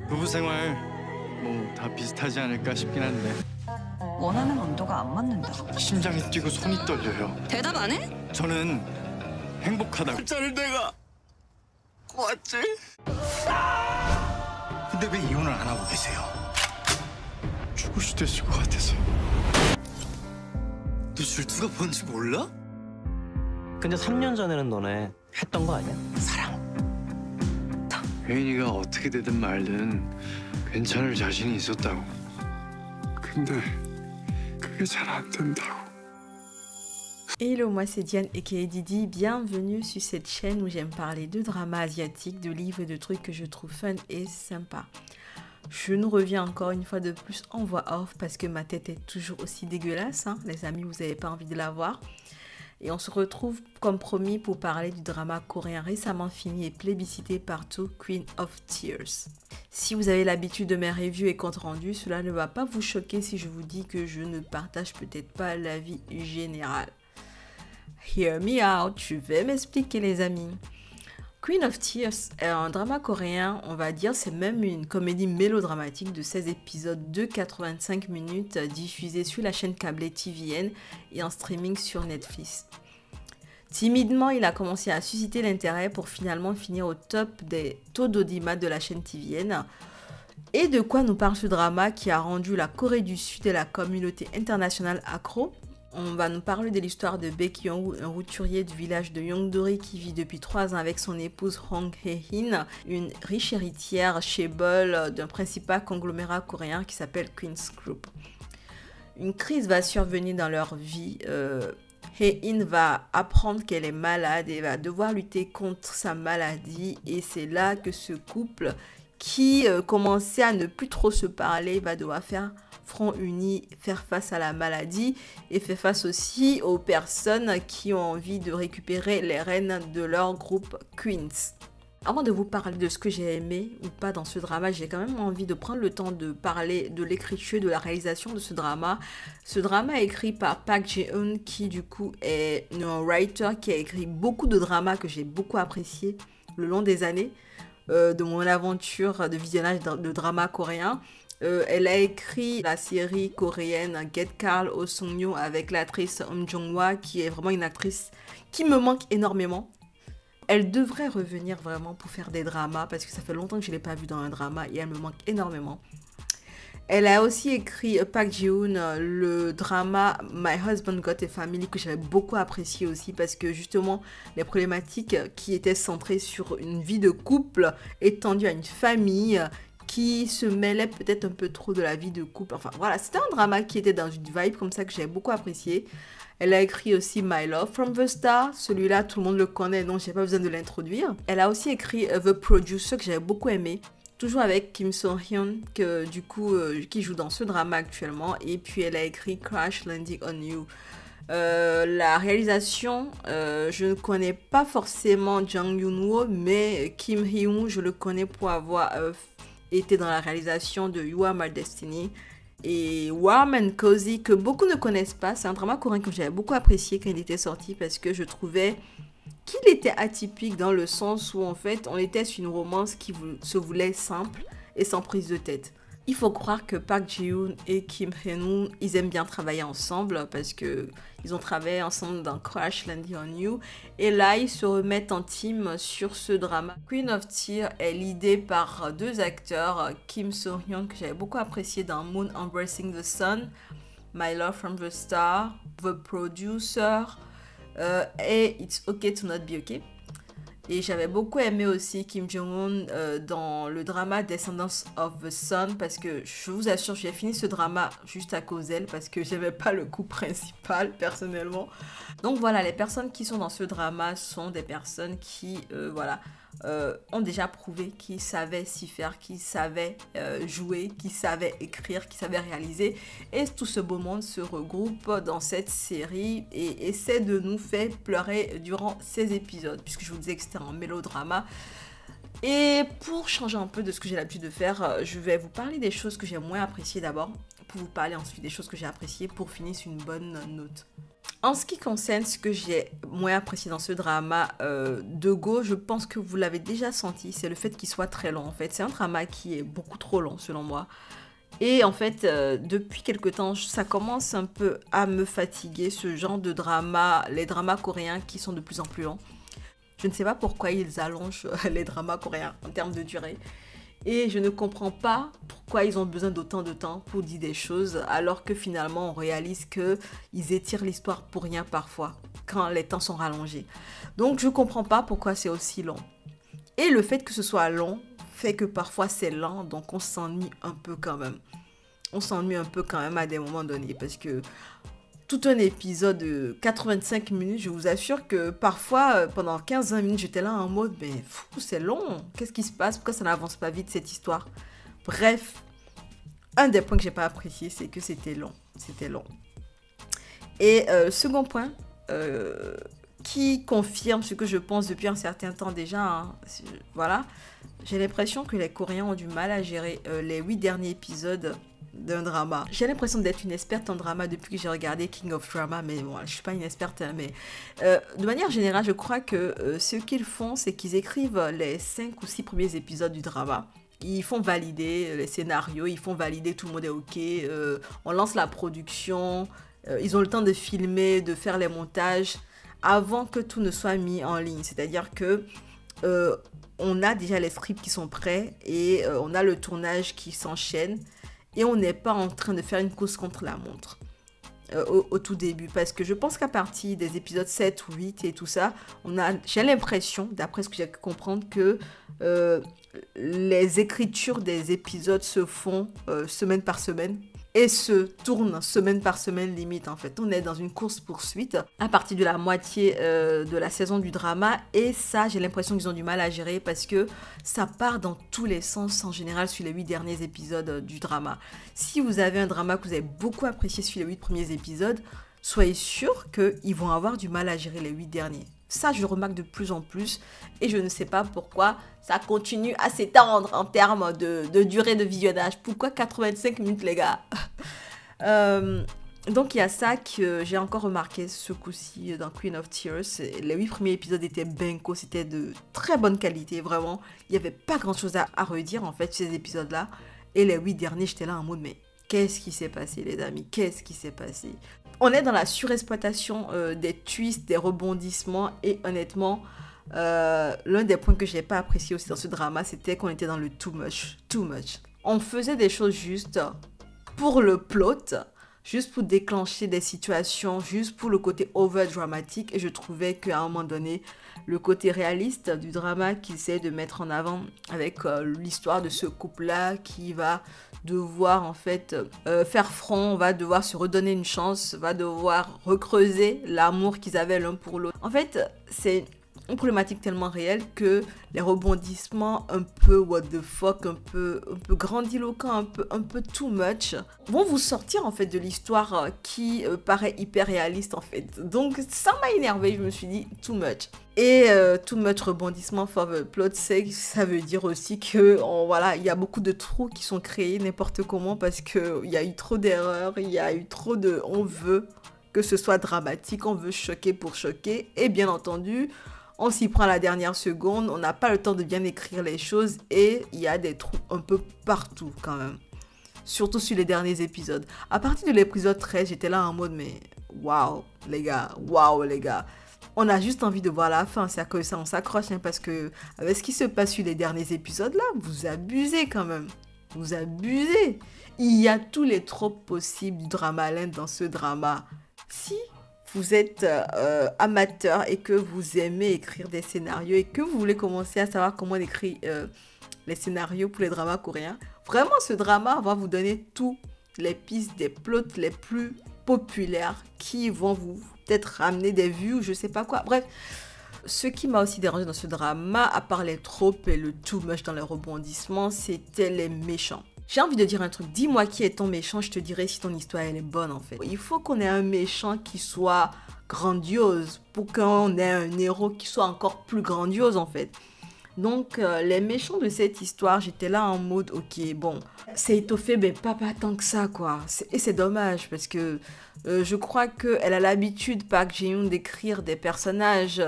부부 생활 뭐 다 비슷하지 않을까 싶긴 한데 원하는 온도가 안 맞는다. 심장이 뛰고 손이 떨려요. 대답 안 해? 저는 행복하다고. 진짜를 내가 왔지? 근데 왜 이혼을 안 하고 계세요? 죽을 수도 있을 것 같아서. 너 질투가 뭔지 몰라? 근데 3년 전에는 너네 했던 거 아니야? 사랑. 혜인이가 어떻게 되든 말든 괜찮을 자신이 있었다고. 근데 그게 잘 안 된다고. Hello, moi c'est Diane aka Didi, bienvenue sur cette chaîne où j'aime parler de drama asiatique, de livres et de trucs que je trouve fun et sympa. Je nous reviens encore une fois de plus en voix off parce que ma tête est toujours aussi dégueulasse, hein. Les amis, vous n'avez pas envie de la voir. Et on se retrouve comme promis pour parler du drama coréen récemment fini et plébiscité partout, Queen of Tears. Si vous avez l'habitude de mes reviews et comptes rendus, cela ne va pas vous choquer si je vous dis que je ne partage peut-être pas l'avis général. Hear me out, je vais m'expliquer les amis. Queen of Tears est un drama coréen, on va dire, c'est même une comédie mélodramatique de 16 épisodes de 85 minutes diffusée sur la chaîne câblée TVN et en streaming sur Netflix. Timidement, il a commencé à susciter l'intérêt pour finalement finir au top des taux d'audimat de la chaîne TVN. Et de quoi nous parle ce drama qui a rendu la Corée du Sud et la communauté internationale accro? On va nous parler de l'histoire de Baek Young-woo, un routurier du village de Yongdori qui vit depuis 3 ans avec son épouse Hong Hae-in, une riche héritière chaebol d'un principal conglomérat coréen qui s'appelle Queen's Group. Une crise va survenir dans leur vie. Hae-in va apprendre qu'elle est malade et va devoir lutter contre sa maladie. Et c'est là que ce couple qui commençait à ne plus trop se parler va devoir faire front uni, faire face à la maladie et faire face aussi aux personnes qui ont envie de récupérer les rênes de leur groupe Queens. Avant de vous parler de ce que j'ai aimé ou pas dans ce drama, j'ai quand même envie de prendre le temps de parler de l'écriture, de la réalisation de ce drama. Ce drama est écrit par Park Ji-hoon qui du coup est un writer qui a écrit beaucoup de dramas que j'ai beaucoup apprécié le long des années de mon aventure de visionnage de dramas coréens. Elle a écrit la série coréenne Get Carl Oh Sung-yo avec l'actrice Eun Jong-hwa qui est vraiment une actrice qui me manque énormément. Elle devrait revenir vraiment pour faire des dramas parce que ça fait longtemps que je ne l'ai pas vue dans un drama et elle me manque énormément. Elle a aussi écrit Park Ji-hoon le drama My Husband Got a Family que j'avais beaucoup apprécié aussi parce que justement les problématiques qui étaient centrées sur une vie de couple étendue à une famille qui se mêlait peut-être un peu trop de la vie de couple. Enfin voilà, c'était un drama qui était dans une vibe comme ça que j'avais beaucoup apprécié. Elle a écrit aussi My Love from the Star. Celui-là, tout le monde le connaît, donc j'ai pas besoin de l'introduire. Elle a aussi écrit The Producer que j'avais beaucoup aimé. Toujours avec Kim So-hyun, qui joue dans ce drama actuellement. Et puis elle a écrit Crash Landing on You. La réalisation, je ne connais pas forcément Jang Yoon-woo, mais Kim Hee-woo, je le connais pour avoir était dans la réalisation de You Are My Destiny et Warm and Cozy que beaucoup ne connaissent pas. C'est un drama coréen que j'avais beaucoup apprécié quand il était sorti parce que je trouvais qu'il était atypique dans le sens où en fait on était sur une romance qui se voulait simple et sans prise de tête. Il faut croire que Park Ji-hoon et Kim Hae-woo, ils aiment bien travailler ensemble parce que ils ont travaillé ensemble dans Crash Landing on You. Et là, ils se remettent en team sur ce drama. Queen of Tears est l'idée par deux acteurs, Kim So-hyun, que j'avais beaucoup apprécié dans Moon Embracing the Sun, My Love from the Star, The Producer et It's Okay to Not Be Okay. Et j'avais beaucoup aimé aussi Kim Jong-un dans le drama Descendants of the Sun parce que je vous assure, j'ai fini ce drama juste à cause d'elle parce que j'aimais pas le coup principal personnellement. Donc voilà, les personnes qui sont dans ce drama sont des personnes qui ont déjà prouvé qu'ils savaient s'y faire, qu'ils savaient jouer, qu'ils savaient écrire, qu'ils savaient réaliser. Et tout ce beau monde se regroupe dans cette série et essaie de nous faire pleurer durant ces épisodes, puisque je vous disais que c'était un mélodrama. Et pour changer un peu de ce que j'ai l'habitude de faire, je vais vous parler des choses que j'ai moins appréciées d'abord, pour vous parler ensuite des choses que j'ai appréciées pour finir sur une bonne note. En ce qui concerne ce que j'ai moins apprécié dans ce drama de Go, je pense que vous l'avez déjà senti, c'est le fait qu'il soit très long en fait. C'est un drama qui est beaucoup trop long selon moi. Et en fait, depuis quelque temps, ça commence un peu à me fatiguer, ce genre de drama, les dramas coréens qui sont de plus en plus longs. Je ne sais pas pourquoi ils allongent les dramas coréens en termes de durée. Et je ne comprends pas pourquoi ils ont besoin d'autant de temps pour dire des choses, alors que finalement on réalise qu'ils étirent l'histoire pour rien parfois, quand les temps sont rallongés. Donc je ne comprends pas pourquoi c'est aussi long. Et le fait que ce soit long fait que parfois c'est lent, donc on s'ennuie un peu quand même. On s'ennuie un peu quand même à des moments donnés, parce que tout un épisode de 85 minutes, je vous assure que parfois, pendant 15-20 minutes, j'étais là en mode, mais fou, c'est long. Qu'est-ce qui se passe? Pourquoi ça n'avance pas vite, cette histoire? Bref, un des points que j'ai pas apprécié, c'est que c'était long. C'était long. Et second point, qui confirme ce que je pense depuis un certain temps déjà, hein, voilà, j'ai l'impression que les Coréens ont du mal à gérer les 8 derniers épisodes d'un drama. J'ai l'impression d'être une experte en drama depuis que j'ai regardé King of Drama, mais bon, je suis pas une experte, hein, mais de manière générale, je crois que ce qu'ils font, c'est qu'ils écrivent les 5 ou 6 premiers épisodes du drama. Ils font valider les scénarios, ils font valider, tout le monde est ok, on lance la production, ils ont le temps de filmer, de faire les montages, avant que tout ne soit mis en ligne. C'est-à-dire que on a déjà les scripts qui sont prêts et on a le tournage qui s'enchaîne. Et on n'est pas en train de faire une course contre la montre au tout début. Parce que je pense qu'à partir des épisodes 7 ou 8 et tout ça, j'ai l'impression, d'après ce que j'ai pu comprendre, que les écritures des épisodes se font semaine par semaine. Et se tournent semaine par semaine limite en fait. On est dans une course-poursuite à partir de la moitié de la saison du drama. Et ça, j'ai l'impression qu'ils ont du mal à gérer parce que ça part dans tous les sens en général sur les 8 derniers épisodes du drama. Si vous avez un drama que vous avez beaucoup apprécié sur les 8 premiers épisodes, soyez sûr qu'ils vont avoir du mal à gérer les 8 derniers. Ça, je le remarque de plus en plus et je ne sais pas pourquoi ça continue à s'étendre en termes de durée de visionnage. Pourquoi 85 minutes, les gars? Donc, il y a ça que j'ai encore remarqué ce coup-ci dans Queen of Tears. Les 8 premiers épisodes étaient banco, c'était de très bonne qualité, vraiment. Il n'y avait pas grand-chose à redire, en fait, ces épisodes-là. Et les 8 derniers, j'étais là en mode, mais qu'est-ce qui s'est passé, les amis? Qu'est-ce qui s'est passé? On est dans la surexploitation des twists, des rebondissements et honnêtement, l'un des points que j'ai pas apprécié aussi dans ce drama, c'était qu'on était dans le too much, too much. On faisait des choses juste pour le plot, juste pour déclencher des situations, juste pour le côté over-dramatique et je trouvais qu'à un moment donné, le côté réaliste du drama qu'ils essaient de mettre en avant avec l'histoire de ce couple-là qui va devoir en fait faire front, va devoir se redonner une chance, va devoir recreuser l'amour qu'ils avaient l'un pour l'autre. En fait, c'est une problématique tellement réelle que les rebondissements un peu what the fuck, un peu grandiloquents, un peu too much, vont vous sortir en fait de l'histoire qui paraît hyper réaliste en fait. Donc ça m'a énervé, je me suis dit too much. Et too much rebondissement for the plot sake, ça veut dire aussi que voilà, il y a beaucoup de trous qui sont créés n'importe comment parce que il y a eu trop d'erreurs, il y a eu trop de on veut que ce soit dramatique, on veut choquer pour choquer et bien entendu on s'y prend à la dernière seconde, on n'a pas le temps de bien écrire les choses et il y a des trous un peu partout quand même. Surtout sur les derniers épisodes. À partir de l'épisode 13, j'étais là en mode mais waouh les gars. On a juste envie de voir la fin, c'est à cause de ça on s'accroche hein, parce que avec ce qui se passe sur les derniers épisodes là, vous abusez quand même. Vous abusez. Il y a tous les tropes possibles du drama land dans ce drama. Si vous êtes amateur et que vous aimez écrire des scénarios et que vous voulez commencer à savoir comment on écrit les scénarios pour les dramas coréens, vraiment ce drama va vous donner toutes les pistes des plots les plus populaires qui vont vous peut-être ramener des vues ou je sais pas quoi. Bref, ce qui m'a aussi dérangé dans ce drama, à part les tropes et le too much dans les rebondissements, c'était les méchants. J'ai envie de dire un truc, dis-moi qui est ton méchant, je te dirai si ton histoire elle est bonne en fait. Il faut qu'on ait un méchant qui soit grandiose pour qu'on ait un héros qui soit encore plus grandiose en fait. Donc, les méchants de cette histoire, j'étais là en mode, ok, bon, c'est étoffé, mais pas tant que ça, quoi. Et c'est dommage, parce que je crois qu'elle a l'habitude, Park Ji-yoon, d'écrire des personnages.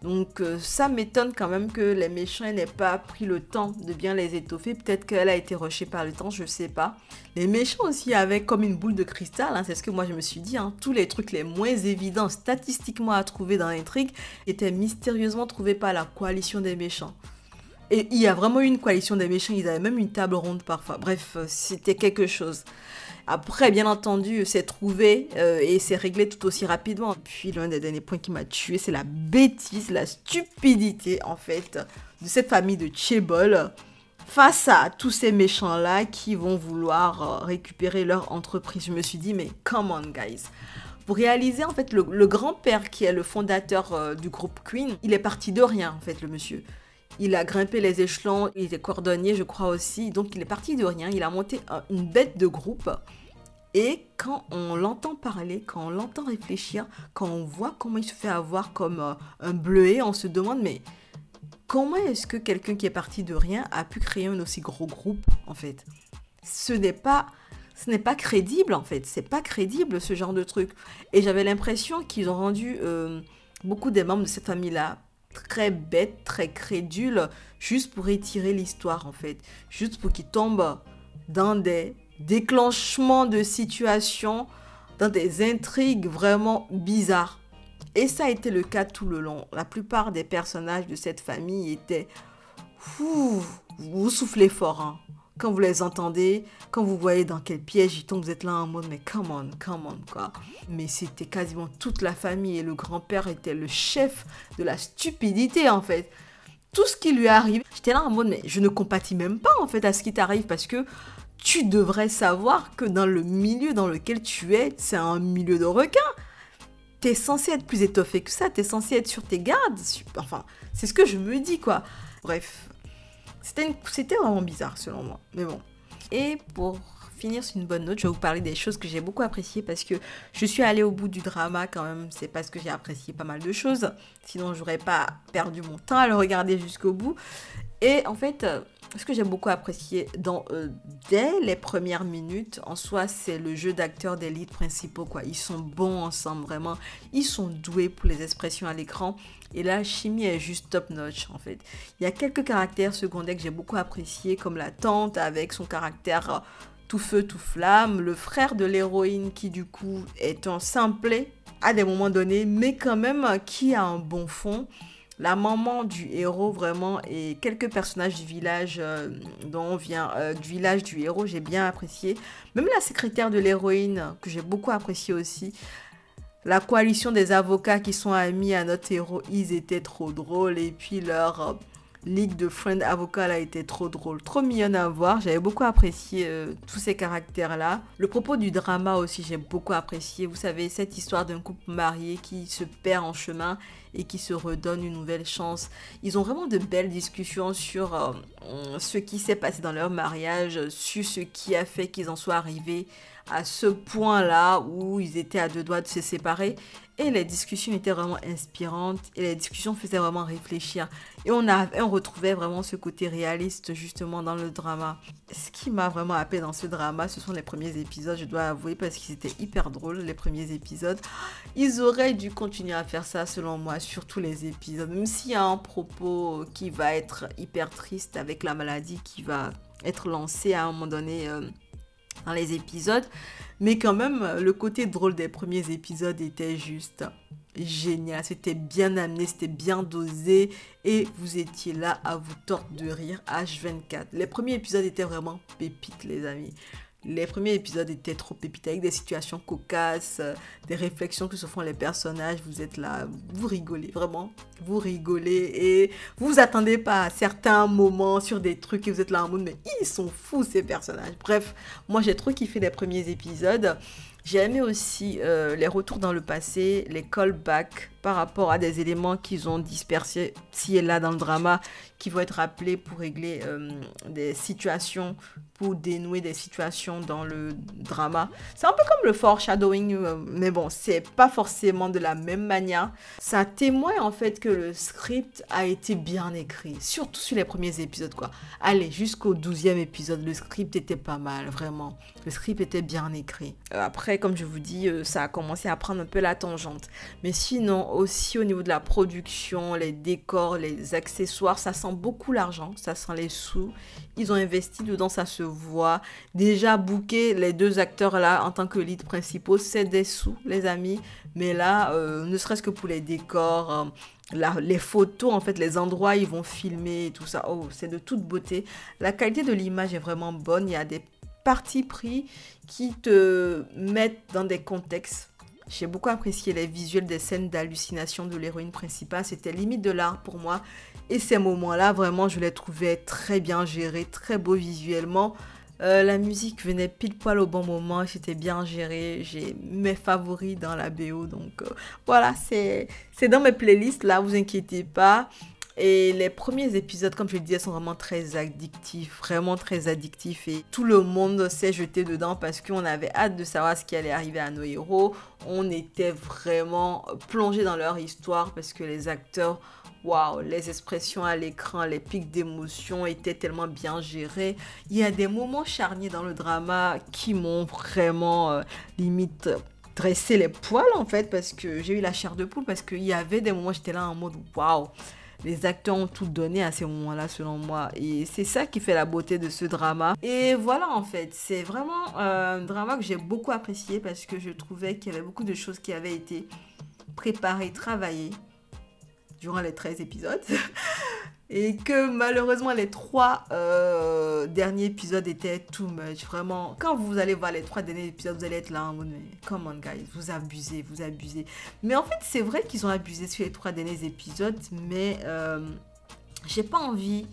Donc, ça m'étonne quand même que les méchants n'aient pas pris le temps de bien les étoffer. Peut-être qu'elle a été rushée par le temps, je sais pas. Les méchants aussi avaient comme une boule de cristal, hein, c'est ce que moi je me suis dit. Hein. Tous les trucs les moins évidents statistiquement à trouver dans l'intrigue étaient mystérieusement trouvés par la coalition des méchants. Et il y a vraiment eu une coalition des méchants, ils avaient même une table ronde parfois. Bref, c'était quelque chose. Après, bien entendu, c'est trouvé et c'est réglé tout aussi rapidement. Puis l'un des derniers points qui m'a tué, c'est la bêtise, la stupidité en fait de cette famille de Chaebol face à tous ces méchants-là qui vont vouloir récupérer leur entreprise. Je me suis dit, mais come on guys. Pour réaliser en fait le grand-père qui est le fondateur du groupe Queen, il est parti de rien en fait le monsieur. Il a grimpé les échelons, il était cordonnier, je crois aussi. Donc, il est parti de rien. Il a monté une bête de groupe. Et quand on l'entend parler, quand on l'entend réfléchir, quand on voit comment il se fait avoir comme un bleuet, on se demande, mais comment est-ce que quelqu'un qui est parti de rien a pu créer un aussi gros groupe, en fait? Ce n'est pas crédible, en fait. C'est pas crédible, ce genre de truc. Et j'avais l'impression qu'ils ont rendu beaucoup des membres de cette famille-là très bête, très crédule, juste pour étirer l'histoire en fait, juste pour qu'ils tombent dans des déclenchements de situations, dans des intrigues vraiment bizarres. Et ça a été le cas tout le long. La plupart des personnages de cette famille étaient... vous soufflez fort, hein. Quand vous les entendez, quand vous voyez dans quel piège ils tombent, vous êtes là en mode, mais come on, quoi. Mais c'était quasiment toute la famille et le grand-père était le chef de la stupidité, en fait. Tout ce qui lui arrive, j'étais là en mode, mais je ne compatis même pas, en fait, à ce qui t'arrive parce que tu devrais savoir que dans le milieu dans lequel tu es, c'est un milieu de requins. T'es censé être plus étoffé que ça, t'es censé être sur tes gardes. Enfin, c'est ce que je me dis, quoi. Bref. C'était vraiment bizarre selon moi, mais bon. Et pour finir sur une bonne note, je vais vous parler des choses que j'ai beaucoup appréciées parce que je suis allée au bout du drama quand même. C'est parce que j'ai apprécié pas mal de choses. Sinon, j'aurais pas perdu mon temps à le regarder jusqu'au bout. Et en fait, ce que j'ai beaucoup apprécié dès les premières minutes, en soi, c'est le jeu d'acteurs des leads principaux, quoi. Ils sont bons ensemble, vraiment. Ils sont doués pour les expressions à l'écran. Et la chimie est juste top notch, en fait. Il y a quelques caractères secondaires que j'ai beaucoup appréciés, comme la tante avec son caractère tout feu, tout flamme. Le frère de l'héroïne qui, du coup, est un simplet à des moments donnés, mais quand même qui a un bon fond. La maman du héros, vraiment, et quelques personnages du village dont on vient, du village du héros, j'ai bien apprécié. Même la secrétaire de l'héroïne, que j'ai beaucoup apprécié aussi. La coalition des avocats qui sont amis à notre héros, ils étaient trop drôles. Et puis leur ligue de friends avocats a été trop drôle, trop mignonne à voir. J'avais beaucoup apprécié tous ces caractères-là. Le propos du drama aussi, j'ai beaucoup apprécié. Vous savez, cette histoire d'un couple marié qui se perd en chemin et qui se redonne une nouvelle chance. Ils ont vraiment de belles discussions sur ce qui s'est passé dans leur mariage, sur ce qui a fait qu'ils en soient arrivés à ce point-là où ils étaient à deux doigts de se séparer. Et les discussions étaient vraiment inspirantes et les discussions faisaient vraiment réfléchir. Et on retrouvait vraiment ce côté réaliste justement dans le drama. Ce qui m'a vraiment happé dans ce drama, ce sont les premiers épisodes, je dois avouer, parce qu'ils étaient hyper drôles, les premiers épisodes. Ils auraient dû continuer à faire ça selon moi sur tous les épisodes. Même s'il y a un propos qui va être hyper triste avec la maladie qui va être lancée à un moment donné dans les épisodes. Mais quand même, le côté drôle des premiers épisodes était juste génial. C'était bien amené, c'était bien dosé. Et vous étiez là à vous tordre de rire H24. Les premiers épisodes étaient vraiment pépites, les amis. Les premiers épisodes étaient trop pépites avec des situations cocasses, des réflexions que se font les personnages. Vous êtes là, vous rigolez, vraiment. Vous rigolez et vous vous attendez pas à certains moments sur des trucs et vous êtes là en mode, mais ils sont fous ces personnages. Bref, moi j'ai trop kiffé les premiers épisodes. J'ai aimé aussi les retours dans le passé, les callbacks par rapport à des éléments qu'ils ont dispersés ci et là dans le drama, qui vont être rappelés pour régler des situations pour dénouer des situations dans le drama. C'est un peu comme le foreshadowing, mais bon, c'est pas forcément de la même manière. Ça témoigne en fait que le script a été bien écrit, surtout sur les premiers épisodes, quoi. Allez, jusqu'au 12e épisode, le script était pas mal, vraiment. Le script était bien écrit. Après, comme je vous dis, ça a commencé à prendre un peu la tangente. Mais sinon, aussi au niveau de la production, les décors, les accessoires, ça sent beaucoup l'argent, ça sent les sous. Ils ont investi dedans, ça se voit. Déjà, booker les deux acteurs là en tant que lead principaux, c'est des sous, les amis. Mais là, ne serait-ce que pour les décors, les photos, en fait, les endroits où ils vont filmer et tout ça, oh, c'est de toute beauté. La qualité de l'image est vraiment bonne. Il y a des partis pris qui te mettent dans des contextes. J'ai beaucoup apprécié les visuels des scènes d'hallucination de l'héroïne principale. C'était limite de l'art pour moi. Et ces moments-là, vraiment, je les trouvais très bien gérés, très beaux visuellement. La musique venait pile poil au bon moment, c'était bien géré. J'ai mes favoris dans la BO. Donc voilà, c'est dans mes playlists, là, vous inquiétez pas. Et les premiers épisodes, comme je le disais, sont vraiment très addictifs, vraiment très addictifs. Et tout le monde s'est jeté dedans parce qu'on avait hâte de savoir ce qui allait arriver à nos héros. On était vraiment plongé dans leur histoire parce que les acteurs, waouh, les expressions à l'écran, les pics d'émotion étaient tellement bien gérés. Il y a des moments charniers dans le drama qui m'ont vraiment limite dressé les poils en fait parce que j'ai eu la chair de poule parce qu'il y avait des moments où j'étais là en mode waouh. Les acteurs ont tout donné à ces moments-là, selon moi. Et c'est ça qui fait la beauté de ce drama. Et voilà, en fait, c'est vraiment un drama que j'ai beaucoup apprécié parce que je trouvais qu'il y avait beaucoup de choses qui avaient été préparées, travaillées durant les 13 épisodes. Et que malheureusement, les 3 derniers épisodes étaient too much. Vraiment, quand vous allez voir les 3 derniers épisodes, vous allez être là en mode, mais come on guys, vous abusez, vous abusez. Mais en fait, c'est vrai qu'ils ont abusé sur les 3 derniers épisodes, mais j'ai pas envie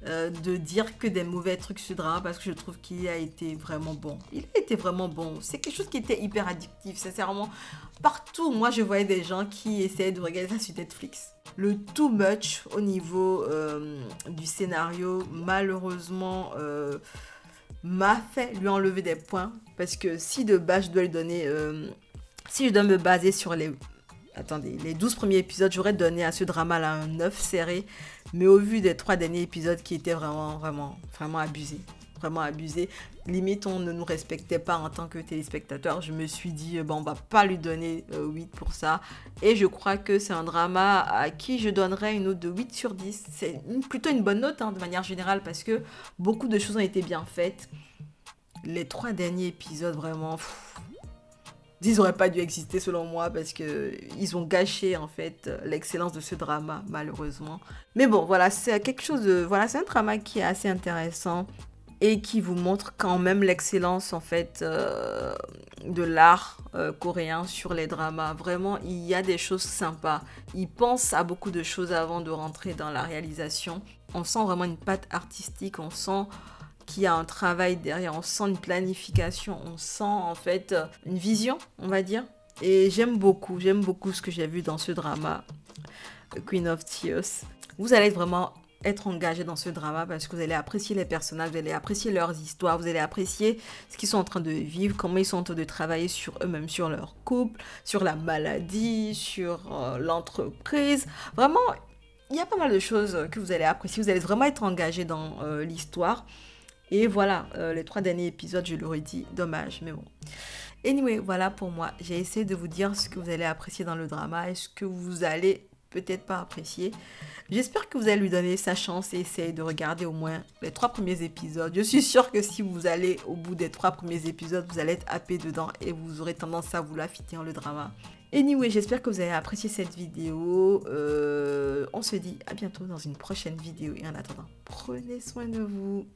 de dire que des mauvais trucs sur drama parce que je trouve qu'il a été vraiment bon. Il a été vraiment bon. C'est quelque chose qui était hyper addictif, sincèrement. Partout, moi, je voyais des gens qui essayaient de regarder ça sur Netflix. Le too much au niveau du scénario, malheureusement, m'a fait lui enlever des points. Parce que si de base, je dois lui donner... si je dois me baser sur les... Attendez, les 12 premiers épisodes, j'aurais donné à ce drama-là un 9 serré. Mais au vu des 3 derniers épisodes qui étaient vraiment abusés. Vraiment abusés. Limite, on ne nous respectait pas en tant que téléspectateur. Je me suis dit, bon, on va pas lui donner 8 pour ça. Et je crois que c'est un drama à qui je donnerais une note de 8 sur 10. C'est plutôt une bonne note, hein, de manière générale, parce que beaucoup de choses ont été bien faites. Les 3 derniers épisodes, vraiment... ils n'auraient pas dû exister selon moi parce qu'ils ont gâché en fait l'excellence de ce drama malheureusement. Mais bon voilà, c'est quelque chose de... Voilà, c'est un drama qui est assez intéressant et qui vous montre quand même l'excellence en fait de l'art coréen sur les dramas. Vraiment, il y a des choses sympas. Ils pensent à beaucoup de choses avant de rentrer dans la réalisation. On sent vraiment une patte artistique, on sent... qu'il y a un travail derrière, on sent une planification, on sent en fait une vision, on va dire. Et j'aime beaucoup ce que j'ai vu dans ce drama, Queen of Tears. Vous allez vraiment être engagé dans ce drama parce que vous allez apprécier les personnages, vous allez apprécier leurs histoires, vous allez apprécier ce qu'ils sont en train de vivre, comment ils sont en train de travailler sur eux-mêmes, sur leur couple, sur la maladie, sur l'entreprise. Vraiment, il y a pas mal de choses que vous allez apprécier, vous allez vraiment être engagé dans l'histoire. Et voilà, les 3 derniers épisodes, je l'aurais dit, dommage, mais bon. Anyway, voilà pour moi. J'ai essayé de vous dire ce que vous allez apprécier dans le drama et ce que vous allez peut-être pas apprécier. J'espère que vous allez lui donner sa chance et essayer de regarder au moins les 3 premiers épisodes. Je suis sûre que si vous allez au bout des 3 premiers épisodes, vous allez être happé dedans et vous aurez tendance à vouloir finir le drama. Anyway, j'espère que vous avez apprécié cette vidéo. On se dit à bientôt dans une prochaine vidéo. Et en attendant, prenez soin de vous.